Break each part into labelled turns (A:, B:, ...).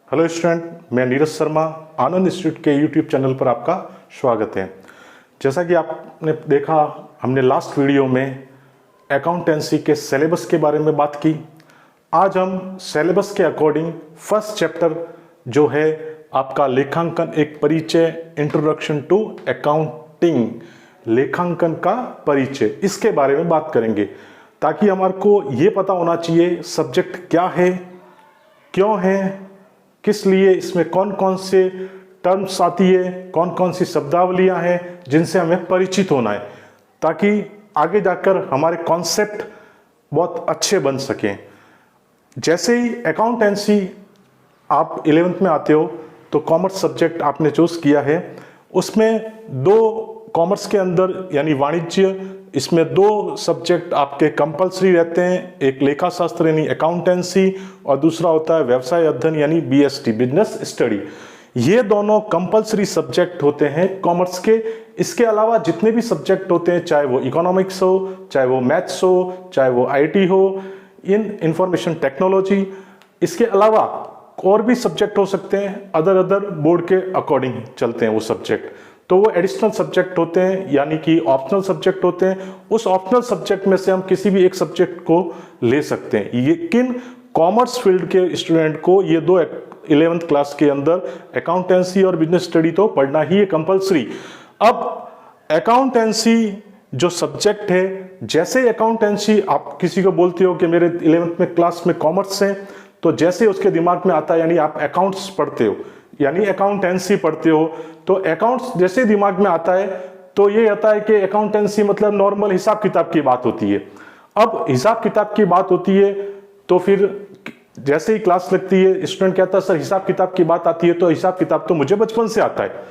A: Hello student, मैं नीरज शर्मा, आनंद institute के YouTube channel पर आपका स्वागत है। जैसा कि आपने देखा, हमने लास्ट वीडियो में अकाउंटेंसी के सिलेबस के बारे में बात की। आज हम सिलेबस के अकॉर्डिंग फर्स्ट चैप्टर जो है आपका लेखांकन एक परिचय, इंट्रोडक्शन टू अकाउंटिंग, लेखांकन का परिचय, इसके बारे में बात करेंगे ताकि हमारे को ये पता होना चाहिए सब्जेक्ट क्या है, क्यों है, किस लिए, इसमें कौन कौन से टर्म्स आती है, कौन कौन सी शब्दावलियां हैं जिनसे हमें परिचित होना है ताकि आगे जाकर हमारे कॉन्सेप्ट बहुत अच्छे बन सकें। जैसे ही अकाउंटेंसी आप 11th में आते हो तो कॉमर्स सब्जेक्ट आपने चूज किया है। उसमें दो कॉमर्स के अंदर यानी वाणिज्य, इसमें दो सब्जेक्ट आपके कंपलसरी रहते हैं, एक लेखा शास्त्र यानी अकाउंटेंसी और दूसरा होता है व्यवसाय अध्ययन यानी बीएसटी, बिजनेस स्टडी। ये दोनों कंपलसरी सब्जेक्ट होते हैं कॉमर्स के। इसके अलावा जितने भी सब्जेक्ट होते हैं, चाहे वो इकोनॉमिक्स हो, चाहे वो मैथ्स हो, चाहे वो आईटी हो, इन इंफॉर्मेशन टेक्नोलॉजी, इसके अलावा और भी सब्जेक्ट हो सकते हैं, अदर बोर्ड के अकॉर्डिंग चलते हैं वो सब्जेक्ट, तो वो एडिशनल सब्जेक्ट होते हैं यानी कि ऑप्शनल सब्जेक्ट होते हैं। उस ऑप्शनल सब्जेक्ट में से हम किसी भी एक सब्जेक्ट को ले सकते हैं। लेकिन कॉमर्स फील्ड के स्टूडेंट को ये दो 11th क्लास के अंदर अकाउंटेंसी और बिजनेस स्टडी तो पढ़ना ही है कंपलसरी। अब अकाउंटेंसी जो सब्जेक्ट है, जैसे अकाउंटेंसी आप किसी को बोलते हो कि मेरे 11th में क्लास में कॉमर्स है, तो जैसे उसके दिमाग में आता है यानी आप अकाउंट्स पढ़ते हो यानी अकाउंटेंसी पढ़ते हो, तो अकाउंट्स जैसे दिमाग में आता है तो ये आता है कि अकाउंटेंसी मतलब नॉर्मल हिसाब किताब की बात होती है। अब हिसाब किताब की बात होती है तो फिर जैसे ही क्लास लगती है, स्टूडेंट कहता है सर हिसाब किताब की बात आती है, तो हिसाब किताब तो मुझे बचपन से आता है।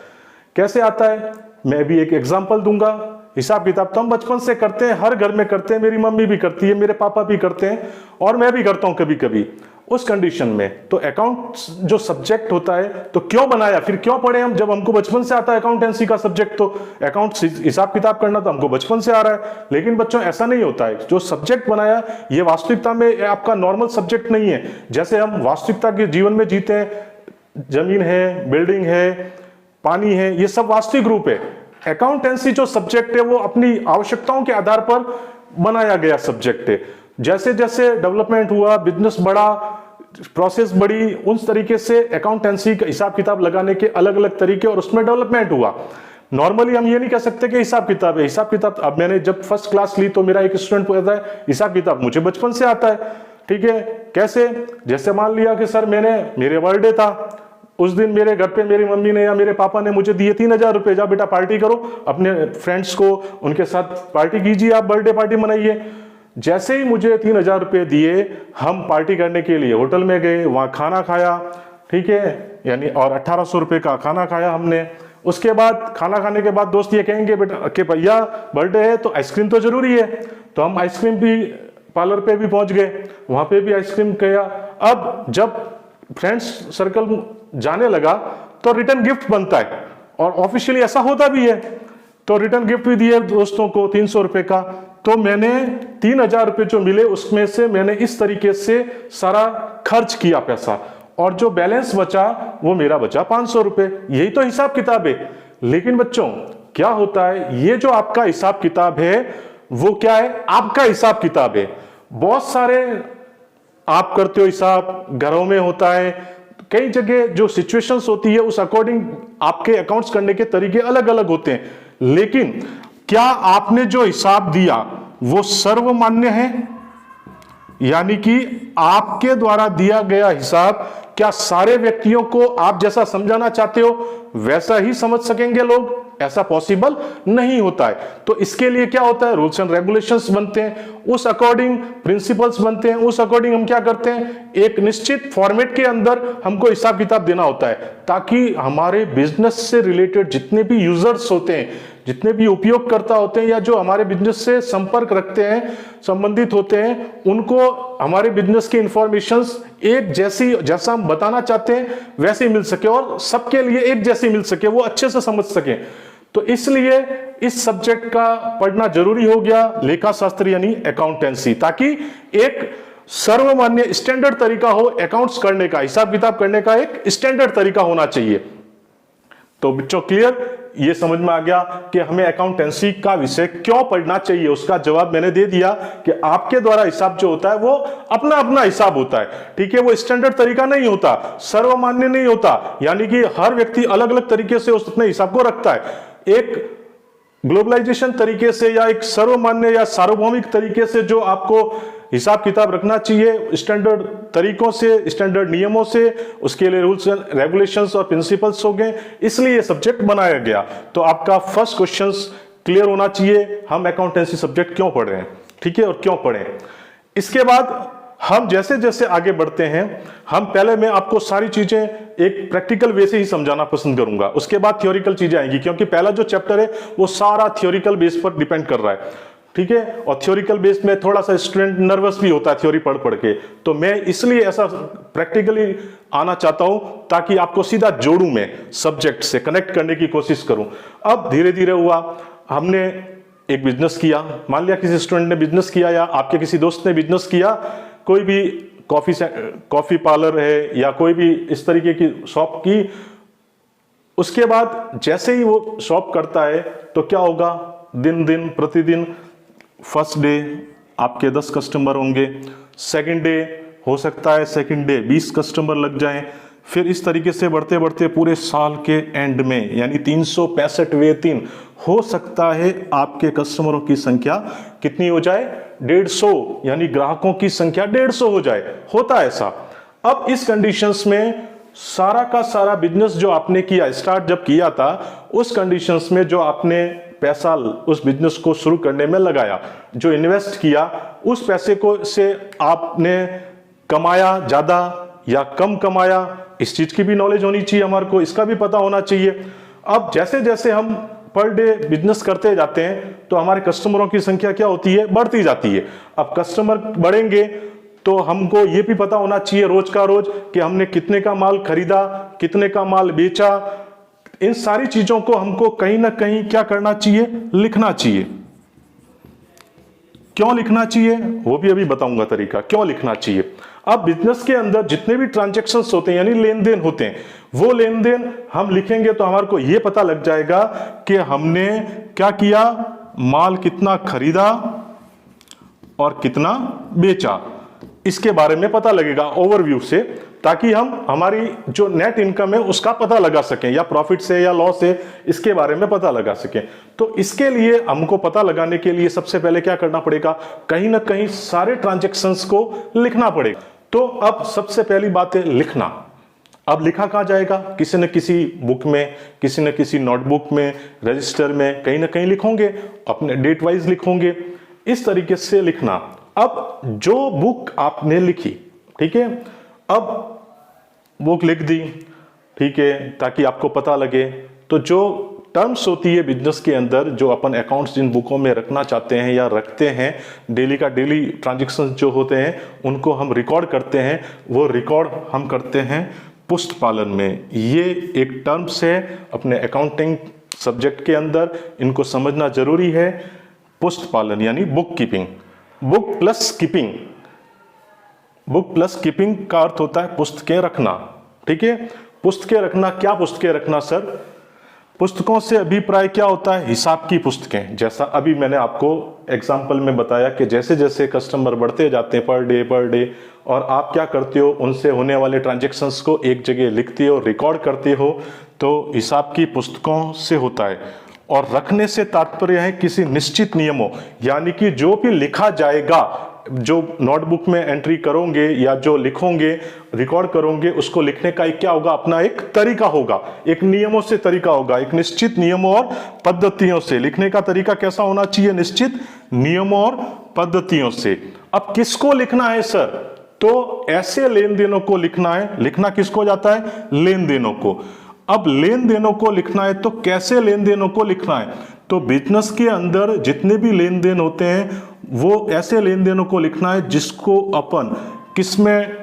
A: कैसे आता है, मैं भी एक एग्जांपल दूंगा। हिसाब किताब तो हम बचपन से करते हैं, हर घर में करते हैं, मेरी मम्मी भी करती है, मेरे पापा भी करते हैं और मैं भी करता हूं कभी कभी। उस कंडीशन में तो अकाउंट जो सब्जेक्ट होता है, तो क्यों बनाया, फिर क्यों पढ़े हम, जब हमको बचपन से आता है अकाउंटेंसी का सब्जेक्ट, तो अकाउंट हिसाब किताब करना तो हमको बचपन से आ रहा है। लेकिन बच्चों ऐसा नहीं होता है, जो सब्जेक्ट बनाया ये वास्तविकता में आपका नॉर्मल सब्जेक्ट नहीं है। जैसे हम वास्तविकता के जीवन में जीते हैं, जमीन है, बिल्डिंग है, पानी है, ये सब वास्तविक रूप है। अकाउंटेंसी जो सब्जेक्ट है वो अपनी आवश्यकताओं के आधार पर बनाया गया सब्जेक्ट है। जैसे जैसे डेवलपमेंट हुआ, बिजनेस बढ़ा, प्रोसेस बढ़ी, उस तरीके से अकाउंटेंसी का हिसाब किताब लगाने के अलग अलग तरीके और उसमें डेवलपमेंट हुआ। नॉर्मली हम ये नहीं कह सकते कि हिसाब किताब है। हिसाब किताब, अब मैंने जब फर्स्ट क्लास ली तो मेरा एक स्टूडेंट कहता है हिसाब किताब मुझे बचपन से आता है। ठीक है, कैसे, जैसे मान लिया कि सर मेरे बर्थडे था, उस दिन मेरे घर पे मेरी मम्मी ने या मेरे पापा ने मुझे दिए 3000 रुपए, जा बेटा पार्टी करो, अपने फ्रेंड्स को उनके साथ पार्टी कीजिए, आप बर्थडे पार्टी मनाइए। जैसे ही मुझे 3000 रुपए दिए, हम पार्टी करने के लिए होटल में गए, वहां खाना खाया, ठीक है, यानी और 1800 रुपए का खाना खाया हमने। उसके बाद खाना खाने के बाद दोस्त ये कहेंगे बेटा कि भैया बर्थडे है तो आइसक्रीम तो जरूरी है, तो हम आइसक्रीम भी पार्लर पे भी पहुंच गए, वहां पे भी आइसक्रीम किया। अब जब फ्रेंड्स सर्कल जाने लगा तो रिटर्न गिफ्ट बनता है और ऑफिशियली ऐसा होता भी है, तो रिटर्न गिफ्ट भी दिए दोस्तों को 300 रुपए का। तो मैंने 3000 रुपए जो मिले उसमें से मैंने इस तरीके से सारा खर्च किया पैसा, और जो बैलेंस बचा वो मेरा बचा 500 रुपए। यही तो हिसाब किताब है। लेकिन बच्चों क्या होता है, ये जो आपका हिसाब किताब है वो क्या है, आपका हिसाब किताब है। बहुत सारे आप करते हो हिसाब, घरों में होता है, कई जगह जो सिचुएशंस होती है उस अकॉर्डिंग आपके अकाउंट्स करने के तरीके अलग अलग होते हैं। लेकिन क्या आपने जो हिसाब दिया वो सर्वमान्य है, यानी कि आपके द्वारा दिया गया हिसाब क्या सारे व्यक्तियों को आप जैसा समझाना चाहते हो वैसा ही समझ सकेंगे लोग? ऐसा पॉसिबल नहीं होता है। तो इसके लिए क्या होता है, रूल्स एंड रेगुलेशंस बनते हैं, उस अकॉर्डिंग प्रिंसिपल्स बनते हैं, उस अकॉर्डिंग हम क्या करते हैं, एक निश्चित फॉर्मेट के अंदर हमको हिसाब किताब देना होता है ताकि हमारे बिजनेस से रिलेटेड जितने भी यूजर्स होते हैं, जितने भी उपयोगकर्ता होते हैं या जो हमारे बिजनेस से संपर्क रखते हैं, संबंधित होते हैं, उनको हमारे बिजनेस की इंफॉर्मेशंस एक जैसी, जैसा हम बताना चाहते हैं वैसे मिल सके और सबके लिए एक जैसी मिल सके, वो अच्छे से समझ सके। तो इसलिए इस सब्जेक्ट का पढ़ना जरूरी हो गया, लेखा शास्त्र यानी अकाउंटेंसी, ताकि एक सर्वमान्य स्टैंडर्ड तरीका हो अकाउंट्स करने का, हिसाब किताब करने का एक स्टैंडर्ड तरीका होना चाहिए। तो बच्चों क्लियर, ये समझ में आ गया कि हमें अकाउंटेंसी का विषय क्यों पढ़ना चाहिए। उसका जवाब मैंने दे दिया कि आपके द्वारा हिसाब जो होता है वो अपना अपना हिसाब होता है, ठीक है। वो स्टैंडर्ड तरीका नहीं होता, सर्वमान्य नहीं होता, यानी कि हर व्यक्ति अलग अलग तरीके से उस अपने हिसाब को रखता है। एक ग्लोबलाइजेशन तरीके से या एक सर्वमान्य या सार्वभौमिक तरीके से जो आपको हिसाब किताब रखना चाहिए, स्टैंडर्ड तरीकों से, स्टैंडर्ड नियमों से, उसके लिए रूल्स एंड रेगुलेशंस और प्रिंसिपल्स हो गए, इसलिए सब्जेक्ट बनाया गया। तो आपका फर्स्ट क्वेश्चन क्लियर होना चाहिए, हम अकाउंटेंसी सब्जेक्ट क्यों पढ़ रहे हैं, ठीक है, और क्यों पढ़ें। इसके बाद हम जैसे जैसे आगे बढ़ते हैं, हम पहले मैं आपको सारी चीजें एक प्रैक्टिकल वे से ही समझाना पसंद करूंगा, उसके बाद थ्योरिकल चीजें आएंगी, क्योंकि पहला जो चैप्टर है वो सारा थ्योरिकल बेस पर डिपेंड कर रहा है, ठीक है। और थ्योरिकल बेस में थोड़ा सा स्टूडेंट नर्वस भी होता है थ्योरी पढ़ पढ़ के, तो मैं इसलिए ऐसा प्रैक्टिकली आना चाहता हूं ताकि आपको सीधा जोड़ूं, मैं सब्जेक्ट से कनेक्ट करने की कोशिश करूं। अब धीरे धीरे हुआ, हमने एक बिजनेस किया, मान लिया किसी स्टूडेंट ने बिजनेस किया या आपके किसी दोस्त ने बिजनेस किया, कोई भी कॉफी पार्लर है या कोई भी इस तरीके की शॉप की। उसके बाद जैसे ही वो शॉप करता है तो क्या होगा, दिन दिन प्रतिदिन, फर्स्ट डे आपके 10 कस्टमर होंगे, सेकंड डे हो सकता है सेकंड डे 20 कस्टमर लग जाएं, फिर इस तरीके से बढ़ते बढ़ते पूरे साल के एंड में यानी 365 वे 3 हो सकता है आपके कस्टमरों की संख्या कितनी हो जाए, 150, यानी ग्राहकों की संख्या 150 हो जाए, होता है ऐसा। अब इस कंडीशंस में सारा का सारा बिजनेस जो आपने किया, स्टार्ट जब किया था, उस कंडीशंस में जो आपने पैसा उस बिजनेस को शुरू करने में लगाया, जो इन्वेस्ट किया, उस पैसे को से आपने कमाया ज्यादा या कम कमाया, इस चीज की भी नॉलेज होनी चाहिए हमारे को, इसका भी पता होना चाहिए। अब जैसे जैसे हम पर डे बिजनेस करते जाते हैं तो हमारे कस्टमरों की संख्या क्या होती है, बढ़ती जाती है। अब कस्टमर बढ़ेंगे तो हमको ये भी पता होना चाहिए रोज का रोज कि हमने कितने का माल खरीदा, कितने का माल बेचा। इन सारी चीजों को हमको कहीं ना कहीं क्या करना चाहिए, लिखना चाहिए। क्यों लिखना चाहिए वो भी अभी बताऊंगा तरीका, क्यों लिखना चाहिए। अब बिजनेस के अंदर जितने भी ट्रांजैक्शंस होते हैं यानी लेन देन होते हैं, वो लेन देन हम लिखेंगे तो हमारे को यह पता लग जाएगा कि हमने क्या किया, माल कितना खरीदा और कितना बेचा, इसके बारे में पता लगेगा ओवरव्यू से, ताकि हम हमारी जो नेट इनकम है उसका पता लगा सकें, या प्रॉफिट से या लॉस है, इसके बारे में पता लगा सकें। तो इसके लिए हमको पता लगाने के लिए सबसे पहले क्या करना पड़ेगा, कहीं ना कहीं सारे ट्रांजैक्शंस को लिखना पड़ेगा। तो अब सबसे पहली बात है लिखना। अब लिखा कहां जाएगा, किसी न किसी बुक में, किसी न किसी नोटबुक में, रजिस्टर में, कहीं ना कहीं लिखोगे, अपने डेट वाइज लिखोगे, इस तरीके से लिखना। अब जो बुक आपने लिखी, ठीक है, अब बुक लिख दी, ठीक है, ताकि आपको पता लगे। तो जो टर्म्स होती है बिजनेस के अंदर, जो अपन अकाउंट्स जिन बुकों में रखना चाहते हैं या रखते हैं, डेली का डेली ट्रांजैक्शन जो होते हैं उनको हम रिकॉर्ड करते हैं, वो रिकॉर्ड हम करते हैं पुस्त पालन में। ये एक टर्म्स है अपने अकाउंटिंग सब्जेक्ट के अंदर, इनको समझना जरूरी है। पुस्त पालन यानी book keeping, book plus keeping. Book plus keeping का अर्थ होता है पुस्तकें रखना, ठीक है। पुस्तकें रखना, क्या पुस्तकें रखना सर, पुस्तकों से अभिप्राय क्या होता है, हिसाब की पुस्तकें। जैसा अभी मैंने आपको एग्जांपल में बताया कि जैसे जैसे कस्टमर बढ़ते जाते हैं पर डे, और आप क्या करते हो, उनसे होने वाले ट्रांजैक्शंस को एक जगह लिखते हो, रिकॉर्ड करते हो, तो हिसाब की पुस्तकों से होता है। और रखने से तात्पर्य है किसी निश्चित नियमों, यानी कि जो भी लिखा जाएगा, जो नोटबुक में एंट्री करोगे या जो लिखोगे, रिकॉर्ड करोगे, उसको लिखने का एक क्या होगा, अपना एक तरीका होगा, एक नियमों से तरीका होगा, एक निश्चित नियमों और पद्धतियों से। लिखने का तरीका कैसा होना चाहिए, निश्चित नियमों और पद्धतियों से। अब किसको लिखना है सर, तो ऐसे लेन देनों को लिखना है। लिखना किसको जाता है, लेन देनों को। अब लेन देनों को लिखना है तो कैसे लेन देनों को लिखना है, तो बिजनेस के अंदर जितने भी लेन देन होते हैं वो ऐसे लेन देनों को लिखना है जिसको अपन किसमें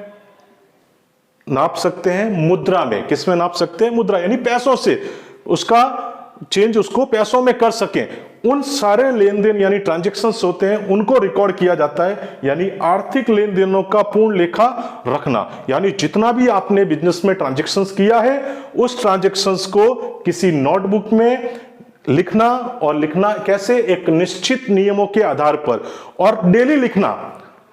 A: नाप सकते हैं, मुद्रा में। किसमें नाप सकते हैं, मुद्रा, यानी पैसों से, उसका चेंज उसको पैसों में कर सकें। उन सारे लेन देन यानी ट्रांजैक्शंस होते हैं उनको रिकॉर्ड किया जाता है, यानी आर्थिक लेन देनों का पूर्ण लेखा रखना। यानी जितना भी आपने बिजनेस में ट्रांजैक्शंस किया है उस ट्रांजैक्शंस को किसी नोटबुक में लिखना, और लिखना कैसे, एक निश्चित नियमों के आधार पर, और डेली लिखना।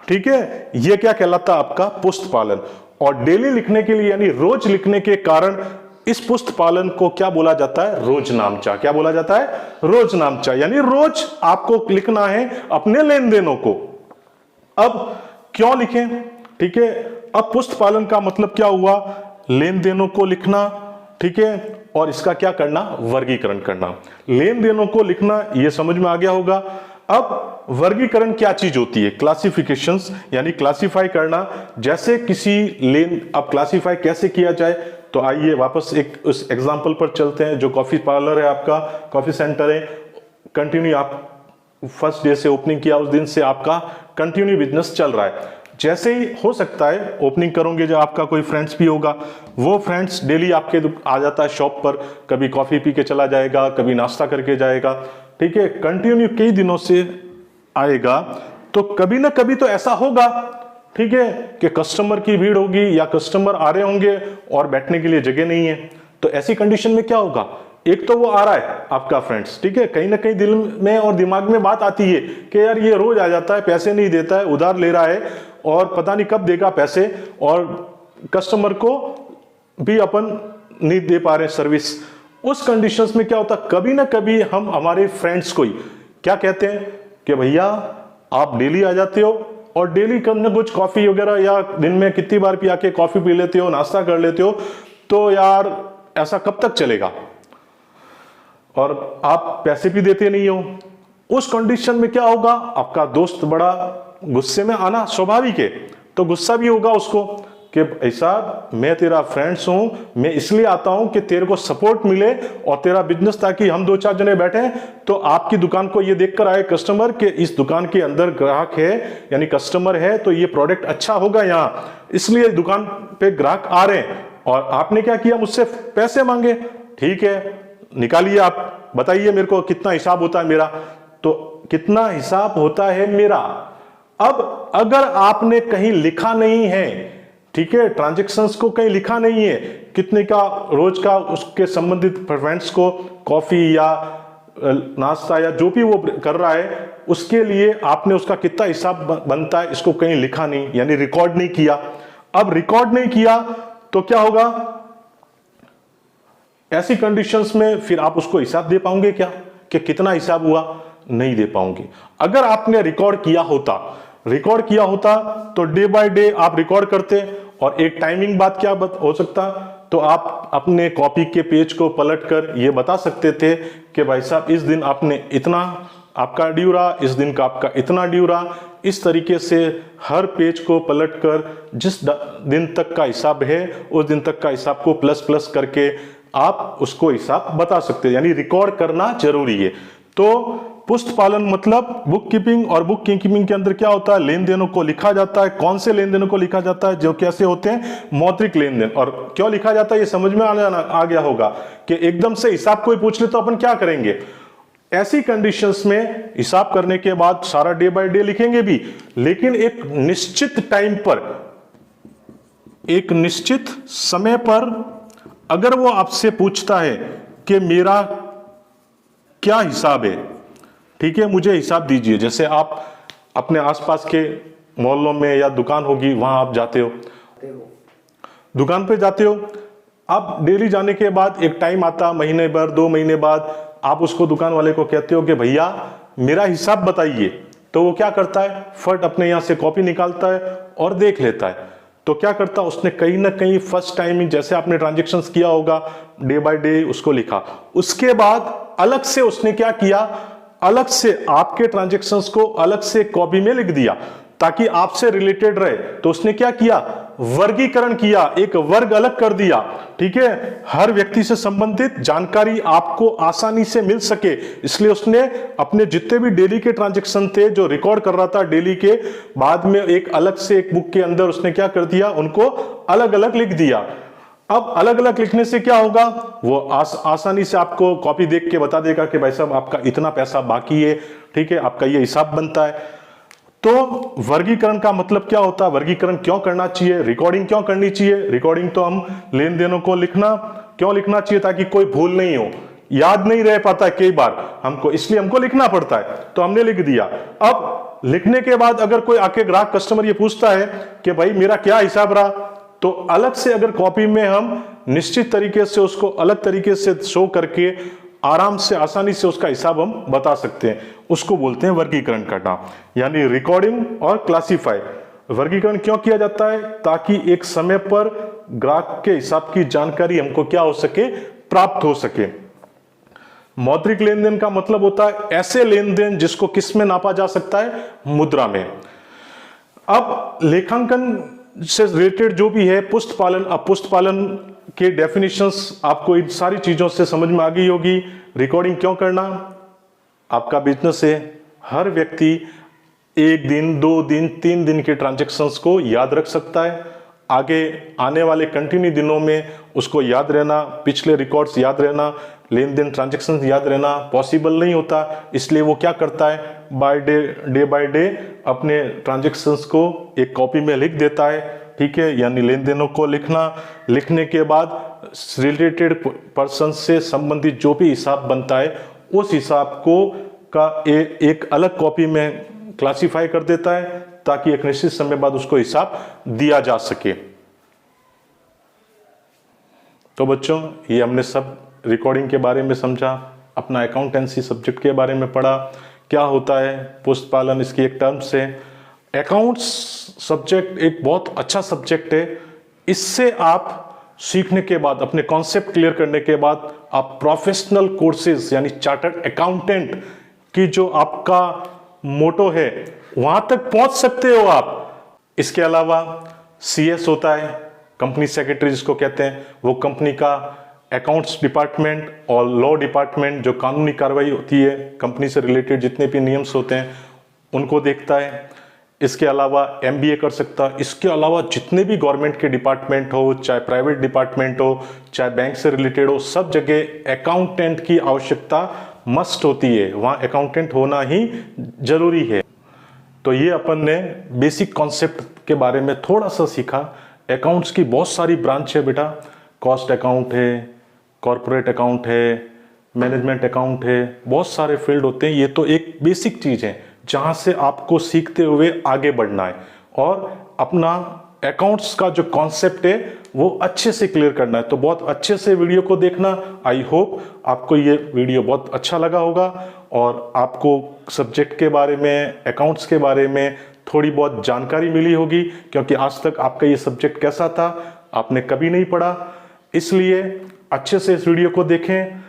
A: ठीक है, यह क्या कहलाता है आपका पुस्त पालन। और डेली लिखने के लिए यानी रोज लिखने के कारण इस पुस्त पालन को क्या बोला जाता है, रोजनामचा। क्या बोला जाता है, रोजनामचा। यानी रोज आपको लिखना है अपने लेन देनों को। अब क्यों लिखें, ठीक है, अब पुस्त पालन का मतलब क्या हुआ, लेन देनों को लिखना, ठीक है, और इसका क्या करना, वर्गीकरण करना। लेन देनों को लिखना, यह समझ में आ गया होगा। अब वर्गीकरण क्या चीज होती है, क्लासिफिकेशंस, यानी क्लासिफाई करना। जैसे किसी लेन, अब क्लासिफाई कैसे किया जाए, तो आइए वापस एक उस एग्जांपल पर चलते हैं। जो कॉफी पार्लर है आपका, कॉफी सेंटर है, कंटिन्यू आप फर्स्ट डे से ओपनिंग किया उस दिन से आपका कंटिन्यू बिजनेस चल रहा है। जैसे ही हो सकता है ओपनिंग करोगे, जो आपका कोई फ्रेंड्स भी होगा, वो फ्रेंड्स डेली आपके आ जाता है शॉप पर, कभी कॉफी पी के चला जाएगा, कभी नाश्ता करके जाएगा, ठीक है, कंटिन्यू कई दिनों से आएगा। तो कभी ना कभी तो ऐसा होगा, ठीक है, कि कस्टमर की भीड़ होगी या कस्टमर आ रहे होंगे और बैठने के लिए जगह नहीं है। तो ऐसी कंडीशन में क्या होगा, एक तो वो आ रहा है आपका फ्रेंड्स, ठीक है, कहीं ना कहीं दिल में और दिमाग में बात आती है कि यार ये रोज आ जाता है, पैसे नहीं देता है, उधार ले रहा है और पता नहीं कब देगा पैसे, और कस्टमर को भी अपन नहीं दे पा रहे सर्विस। उस कंडीशंस में क्या होता, कभी ना कभी हम हमारे फ्रेंड्स को ही क्या कहते हैं कि भैया आप डेली आ जाते हो और डेली कम ना कुछ कॉफी वगैरह, या दिन में कितनी बार पिया के कॉफी पी लेते हो, नाश्ता कर लेते हो, तो यार ऐसा कब तक चलेगा, और आप पैसे भी देते नहीं हो। उस कंडीशन में क्या होगा, आपका दोस्त बड़ा गुस्से में आना स्वाभाविक है, तो गुस्सा भी होगा उसको कि ऐसा मैं तेरा फ्रेंड्स हूं, मैं इसलिए आता हूं कि तेरे को सपोर्ट मिले और तेरा बिजनेस, ताकि हम दो चार जने बैठे तो आपकी दुकान को ये देखकर आए कस्टमर कि इस दुकान के अंदर ग्राहक है, यानी कस्टमर है, तो ये प्रोडक्ट अच्छा होगा यहां, इसलिए दुकान पे ग्राहक आ रहे हैं। और आपने क्या किया, मुझसे पैसे मांगे, ठीक है, निकालिए, आप बताइए मेरे को कितना हिसाब होता है मेरा, तो कितना हिसाब होता है मेरा। अब अगर आपने कहीं लिखा नहीं है, ठीक है, ट्रांजैक्शंस को कहीं लिखा नहीं है, कितने का रोज का उसके संबंधित फ्रेंड्स को कॉफी या नाश्ता या जो भी वो कर रहा है, उसके लिए आपने उसका कितना हिसाब बनता है, इसको कहीं लिखा नहीं, यानी रिकॉर्ड नहीं किया। अब रिकॉर्ड नहीं किया तो क्या होगा, ऐसी कंडीशंस में फिर आप उसको हिसाब दे पाओगे क्या, कि कितना हिसाब हुआ, नहीं दे पाओगे। अगर आपने रिकॉर्ड किया होता तो डे बाय डे आप रिकॉर्ड करते, और एक टाइमिंग बात क्या हो सकता, तो आप अपने कॉपी के पेज को पलटकर ये बता सकते थे कि भाई साहब इस दिन आपने इतना आपका ड्यू रहा, इस दिन का आपका इतना ड्यू रहा। इस तरीके से हर पेज को पलटकर जिस दिन तक का हिसाब है उस दिन तक का हिसाब को प्लस प्लस करके आप उसको हिसाब बता सकते हैं, यानी रिकॉर्ड करना जरूरी है। तो पुस्त पालन मतलब बुक कीपिंग, और बुक कीपिंग के अंदर क्या होता है, लेन देनों को लिखा जाता है। कौन से लेन देनों को लिखा जाता है, जो कैसे होते हैं, मौद्रिक लेन देन। और क्यों लिखा जाता है ये समझ में आ गया होगा कि एकदम से हिसाब कोई पूछ ले तो अपन क्या करेंगे। ऐसी कंडीशंस में हिसाब करने के बाद सारा डे बाय डे लिखेंगे भी, लेकिन एक निश्चित टाइम पर, एक निश्चित समय पर अगर वो आपसे पूछता है कि मेरा क्या हिसाब है, ठीक है, मुझे हिसाब दीजिए। जैसे आप अपने आसपास के मोहल्लों में या दुकान होगी वहां आप जाते हो, दुकान पे जाते हो, आप डेली जाने के बाद एक टाइम आता, महीने भर 2 महीने बाद, आप उसको दुकान वाले को कहते हो कि भैया मेरा हिसाब बताइए। तो वो क्या करता है, फट अपने यहां से कॉपी निकालता है और देख लेता है। तो क्या करता, उसने कहीं ना कहीं फर्स्ट टाइम जैसे आपने ट्रांजैक्शंस किया होगा डे बाय डे उसको लिखा, उसके बाद अलग से उसने क्या किया, अलग से आपके ट्रांजैक्शंस को अलग से कॉपी में लिख दिया ताकि आपसे रिलेटेड रहे। तो उसने क्या किया, वर्गीकरण किया, एक वर्ग अलग कर दिया, ठीक है, हर व्यक्ति से संबंधित जानकारी आपको आसानी से मिल सके। इसलिए उसने अपने जितने भी डेली के ट्रांजैक्शन थे जो रिकॉर्ड कर रहा था डेली के, बाद में एक अलग से एक बुक के अंदर उसने क्या कर दिया, उनको अलग अलग लिख दिया। अब अलग अलग लिखने से क्या होगा, वो आसानी से आपको कॉपी देख के बता देगा कि भाई साहब आपका इतना पैसा बाकी है, ठीक है, आपका ये हिसाब बनता है। तो वर्गीकरण का मतलब क्या होता है, वर्गीकरण क्यों करना चाहिए, रिकॉर्डिंग क्यों करनी चाहिए। रिकॉर्डिंग तो हम लेन देनों को क्यों लिखना चाहिए, ताकि कोई भूल नहीं हो, याद नहीं रह पाता है कई बार हमको, इसलिए हमको लिखना पड़ता है, तो हमने लिख दिया। अब लिखने के बाद अगर कोई आके ग्राहक कस्टमर ये पूछता है कि भाई मेरा क्या हिसाब रहा, तो अलग से अगर कॉपी में हम निश्चित तरीके से उसको अलग तरीके से शो करके आराम से आसानी से उसका हिसाब हम बता सकते हैं, उसको बोलते हैं वर्गीकरण करना, यानी रिकॉर्डिंग और क्लासीफाई। वर्गीकरण क्यों किया जाता है, ताकि एक समय पर ग्राहक के हिसाब की जानकारी हमको क्या हो सके, प्राप्त हो सके। मौद्रिक लेन देन का मतलब होता है ऐसे लेन देन जिसको किस में नापा जा सकता है, मुद्रा में। अब लेखांकन से रिलेटेड जो भी है, पुस्त पालन, अपुस्त पालन के डेफिनेशंस आपको इन सारी चीजों से समझ में आ गई होगी। रिकॉर्डिंग क्यों करना, आपका बिजनेस है, हर व्यक्ति 1 दिन 2 दिन 3 दिन के ट्रांजैक्शंस को याद रख सकता है, आगे आने वाले कंटिन्यू दिनों में उसको याद रहना, पिछले रिकॉर्ड्स याद रहना, लेन देन ट्रांजैक्शंस याद रहना पॉसिबल नहीं होता। इसलिए वो क्या करता है, डे बाय डे अपने ट्रांजैक्शंस को एक कॉपी में लिख देता है, ठीक है, यानी लेन देनों को लिखना, लिखने के बाद रिलेटेड पर्सन से संबंधित जो भी हिसाब बनता है उस हिसाब को का एक अलग कॉपी में क्लासिफाई कर देता है, ताकि एक निश्चित समय बाद उसको हिसाब दिया जा सके। तो बच्चों, ये हमने सब रिकॉर्डिंग के बारे में समझा, अपना अकाउंटेंसी सब्जेक्ट के बारे में पढ़ा, क्या होता है पुस्त पालन, इसकी एक टर्म्स है। अकाउंट्स सब्जेक्ट एक बहुत अच्छा सब्जेक्ट है, इससे आप सीखने के बाद, अपने कॉन्सेप्ट क्लियर करने के बाद, आप प्रोफेशनल कोर्सेज यानी चार्टर्ड अकाउंटेंट की जो आपका मोटो है वहां तक पहुंच सकते हो आप। इसके अलावा CS होता है, कंपनी सेक्रेटरी जिसको कहते हैं, वो कंपनी का अकाउंट्स डिपार्टमेंट और लॉ डिपार्टमेंट, जो कानूनी कार्रवाई होती है कंपनी से रिलेटेड जितने भी नियम्स होते हैं उनको देखता है। इसके अलावा MBA कर सकता है। इसके अलावा जितने भी गवर्नमेंट के डिपार्टमेंट हो, चाहे प्राइवेट डिपार्टमेंट हो, चाहे बैंक से रिलेटेड हो, सब जगह अकाउंटेंट की आवश्यकता मस्ट होती है, वहाँ अकाउंटेंट होना ही जरूरी है। तो ये अपन ने बेसिक कॉन्सेप्ट के बारे में थोड़ा सा सीखा। अकाउंट्स की बहुत सारी ब्रांच है बेटा, कॉस्ट अकाउंट है, कॉर्पोरेट अकाउंट है, मैनेजमेंट अकाउंट है, बहुत सारे फील्ड होते हैं। ये तो एक बेसिक चीज़ है जहाँ से आपको सीखते हुए आगे बढ़ना है और अपना अकाउंट्स का जो कॉन्सेप्ट है वो अच्छे से क्लियर करना है। तो बहुत अच्छे से वीडियो को देखना। आई होप आपको ये वीडियो बहुत अच्छा लगा होगा और आपको सब्जेक्ट के बारे में, अकाउंट्स के बारे में थोड़ी बहुत जानकारी मिली होगी, क्योंकि आज तक आपका ये सब्जेक्ट कैसा था आपने कभी नहीं पढ़ा। इसलिए अच्छे से इस वीडियो को देखें।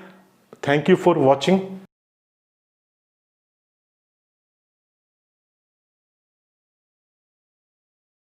A: Thank you for watching.